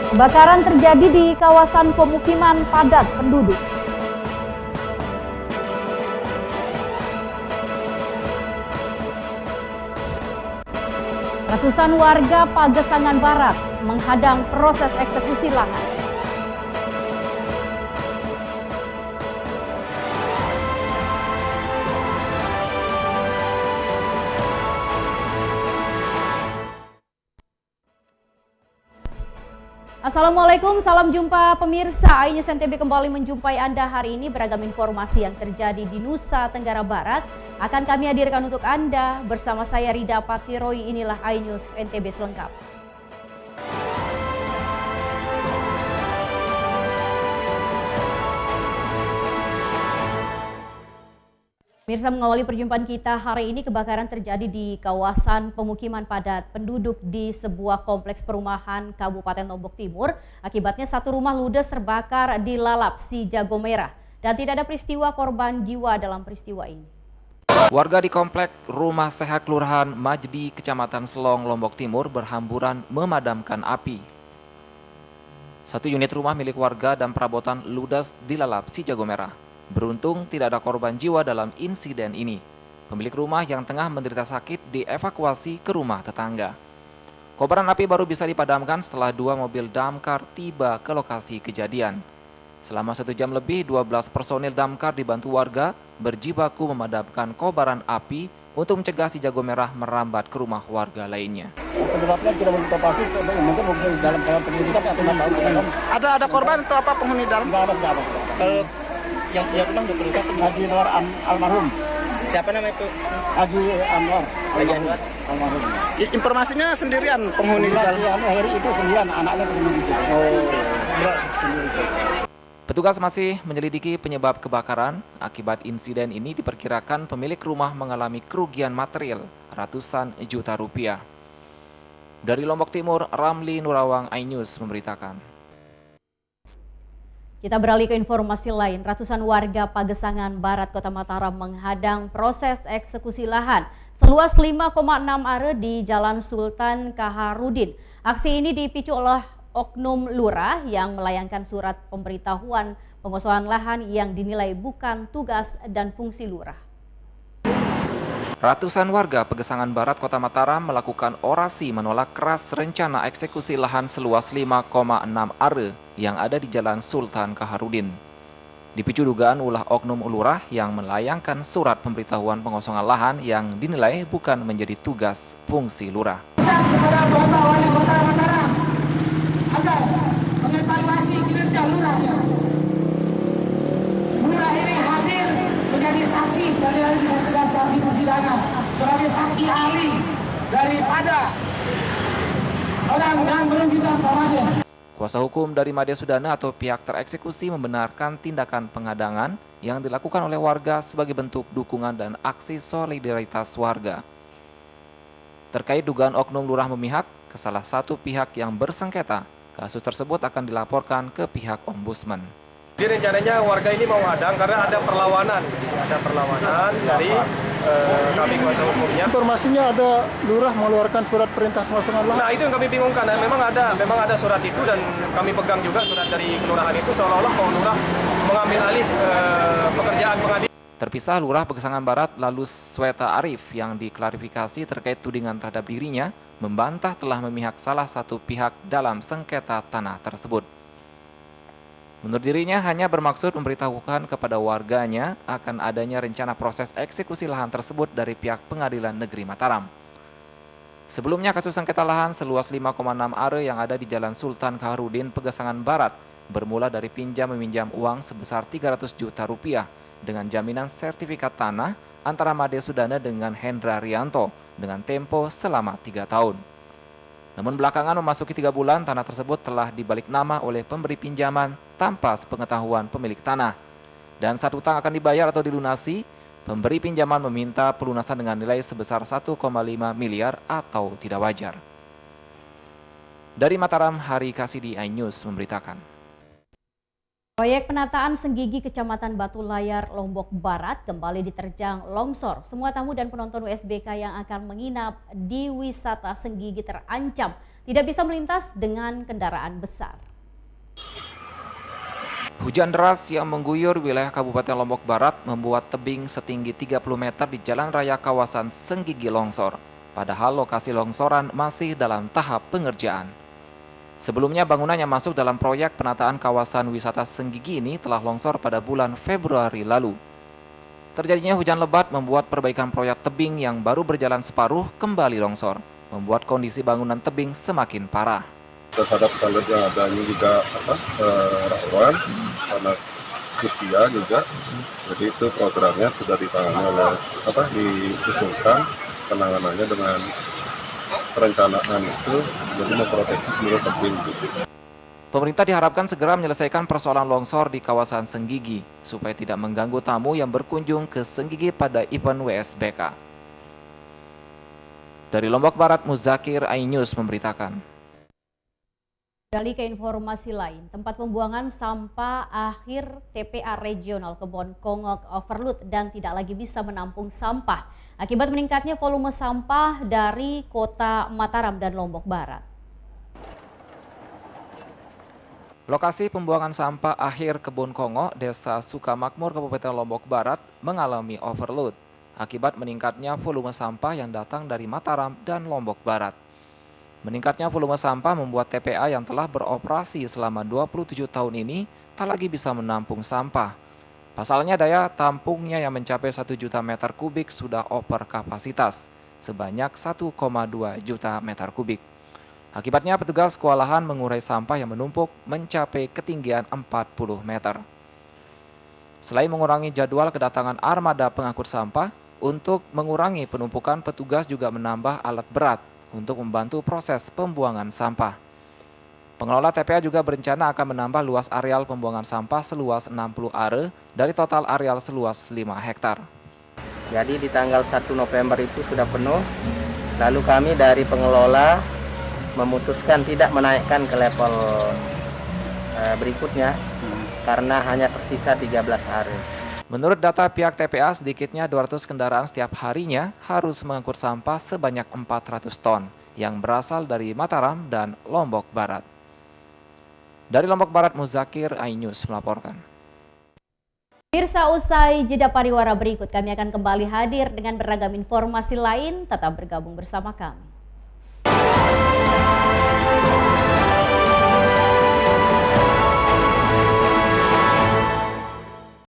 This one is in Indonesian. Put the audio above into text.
Kebakaran terjadi di kawasan pemukiman padat penduduk. Ratusan warga Pagesangan Barat menghadang proses eksekusi lahan. Assalamualaikum, salam jumpa pemirsa. iNews NTB kembali menjumpai Anda hari ini. Beragam informasi yang terjadi di Nusa Tenggara Barat akan kami hadirkan untuk Anda bersama saya Rida Patiroy. Inilah iNews NTB selengkap. Pemirsa, mengawali perjumpaan kita hari ini, kebakaran terjadi di kawasan pemukiman padat penduduk di sebuah kompleks perumahan Kabupaten Lombok Timur. Akibatnya satu rumah ludes terbakar di Lalap, Si Jago Merah. Dan tidak ada peristiwa korban jiwa dalam peristiwa ini. Warga di komplek Rumah Sehat Kelurahan Majdi, Kecamatan Selong, Lombok Timur berhamburan memadamkan api. Satu unit rumah milik warga dan perabotan ludes di Lalap, Si Jago Merah. Beruntung tidak ada korban jiwa dalam insiden ini. Pemilik rumah yang tengah menderita sakit dievakuasi ke rumah tetangga. Kobaran api baru bisa dipadamkan setelah 2 mobil damkar tiba ke lokasi kejadian. Selama 1 jam lebih, 12 personil damkar dibantu warga berjibaku memadamkan kobaran api untuk mencegah Si Jago Merah merambat ke rumah warga lainnya. Penyebabnya kita begitu pasti, mungkin dalam penyelidikan atau tahu. Ada korban atau apa penghuni dalam? Enggak ada. Yang bilang terluka Haji Anwar almarhum. siapa nama itu? Haji Anwar almarhum. Informasinya sendirian penghuni di dalam. Hari itu sendirian, anaknya sendiri. Petugas masih menyelidiki penyebab kebakaran. Akibat insiden ini diperkirakan pemilik rumah mengalami kerugian material ratusan juta rupiah. Dari Lombok Timur, Ramli Nurawang, iNews memberitakan. Kita beralih ke informasi lain. Ratusan warga Pagesangan Barat, Kota Mataram menghadang proses eksekusi lahan seluas 5,6 are di Jalan Sultan Kaharudin. Aksi ini dipicu oleh oknum lurah yang melayangkan surat pemberitahuan pengosongan lahan yang dinilai bukan tugas dan fungsi lurah. Ratusan warga Pagesangan Barat, Kota Mataram melakukan orasi menolak keras rencana eksekusi lahan seluas 5,6 are yang ada di Jalan Sultan Kaharudin. Dipicu dugaan ulah oknum lurah yang melayangkan surat pemberitahuan pengosongan lahan yang dinilai bukan menjadi tugas fungsi lurah. Kepada Bapak Wali Kota Mataram agar mengevaluasi kinerja lurahnya. Lurah ini hadir menjadi saksi, sekali lagi saya tegaskan di persidangan, sebagai saksi ahli daripada orang yang menunjukkan Made. Kuasa hukum dari Made Sudana atau pihak tereksekusi membenarkan tindakan pengadangan yang dilakukan oleh warga sebagai bentuk dukungan dan aksi solidaritas warga. Terkait dugaan oknum lurah memihak ke salah satu pihak yang bersengketa, kasus tersebut akan dilaporkan ke pihak ombudsman. Jadi rencananya warga ini mau hadang karena ada perlawanan dari kami kuasa hukumnya. Informasinya ada lurah mengeluarkan surat perintah pengosongan lahan. Nah, itu yang kami bingungkan. Memang ada surat itu dan kami pegang juga surat dari kelurahan itu, seolah-olah kalau lurah mengambil alih pekerjaan pengadilan. Terpisah, Lurah Pagesangan Barat lalu Sweta Arif yang diklarifikasi terkait tudingan terhadap dirinya membantah telah memihak salah satu pihak dalam sengketa tanah tersebut. Menurut dirinya hanya bermaksud memberitahukan kepada warganya akan adanya rencana proses eksekusi lahan tersebut dari pihak Pengadilan Negeri Mataram. Sebelumnya kasus sengketa lahan seluas 5,6 are yang ada di Jalan Sultan Kaharudin, Pagesangan Barat bermula dari pinjam-meminjam uang sebesar 300 juta rupiah dengan jaminan sertifikat tanah antara Made Sudana dengan Hendra Rianto dengan tempo selama 3 tahun. Namun belakangan memasuki 3 bulan, tanah tersebut telah dibalik nama oleh pemberi pinjaman tanpa sepengetahuan pemilik tanah. Dan saat utang akan dibayar atau dilunasi, pemberi pinjaman meminta pelunasan dengan nilai sebesar 1,5 miliar atau tidak wajar. Dari Mataram, Hari Kasidi, iNews memberitakan. Proyek penataan Senggigi Kecamatan Batu Layar, Lombok Barat kembali diterjang longsor. Semua tamu dan penonton USBK yang akan menginap di wisata Senggigi terancam tidak bisa melintas dengan kendaraan besar. Hujan deras yang mengguyur wilayah Kabupaten Lombok Barat membuat tebing setinggi 30 meter di jalan raya kawasan Senggigi longsor. Padahal lokasi longsoran masih dalam tahap pengerjaan. Sebelumnya bangunan yang masuk dalam proyek penataan kawasan wisata Senggigi ini telah longsor pada bulan Februari lalu. Terjadinya hujan lebat membuat perbaikan proyek tebing yang baru berjalan separuh kembali longsor, membuat kondisi bangunan tebing semakin parah. Terhadap standar yang ada ini juga rawan karena usia juga, jadi itu programnya sudah ditangani oleh diusulkan penanganannya dengan perencanaan itu, jadi memproteksi seluruh tebing. Pemerintah diharapkan segera menyelesaikan persoalan longsor di kawasan Senggigi supaya tidak mengganggu tamu yang berkunjung ke Senggigi pada event WSBK. Dari Lombok Barat, Muzakir, iNews memberitakan. Beralih ke informasi lain, tempat pembuangan sampah akhir TPA Regional Kebon Kongok overload dan tidak lagi bisa menampung sampah akibat meningkatnya volume sampah dari kota Mataram dan Lombok Barat. Lokasi pembuangan sampah akhir Kebon Kongok, Desa Sukamakmur, Kabupaten Lombok Barat mengalami overload akibat meningkatnya volume sampah yang datang dari Mataram dan Lombok Barat. Meningkatnya volume sampah membuat TPA yang telah beroperasi selama 27 tahun ini tak lagi bisa menampung sampah. Pasalnya daya tampungnya yang mencapai 1 juta meter kubik sudah over kapasitas, sebanyak 1,2 juta meter kubik. Akibatnya petugas kewalahan mengurai sampah yang menumpuk mencapai ketinggian 40 meter. Selain mengurangi jadwal kedatangan armada pengangkut sampah, untuk mengurangi penumpukan petugas juga menambah alat berat untuk membantu proses pembuangan sampah. Pengelola TPA juga berencana akan menambah luas areal pembuangan sampah seluas 60 are dari total areal seluas 5 hektar. Jadi di tanggal 1 November itu sudah penuh, lalu kami dari pengelola memutuskan tidak menaikkan ke level berikutnya karena hanya tersisa 13 hari. Menurut data pihak TPA, sedikitnya 200 kendaraan setiap harinya harus mengangkut sampah sebanyak 400 ton yang berasal dari Mataram dan Lombok Barat. Dari Lombok Barat, Muzakir, iNews melaporkan. Pemirsa, usai jeda pariwara berikut, kami akan kembali hadir dengan beragam informasi lain. Tetap bergabung bersama kami.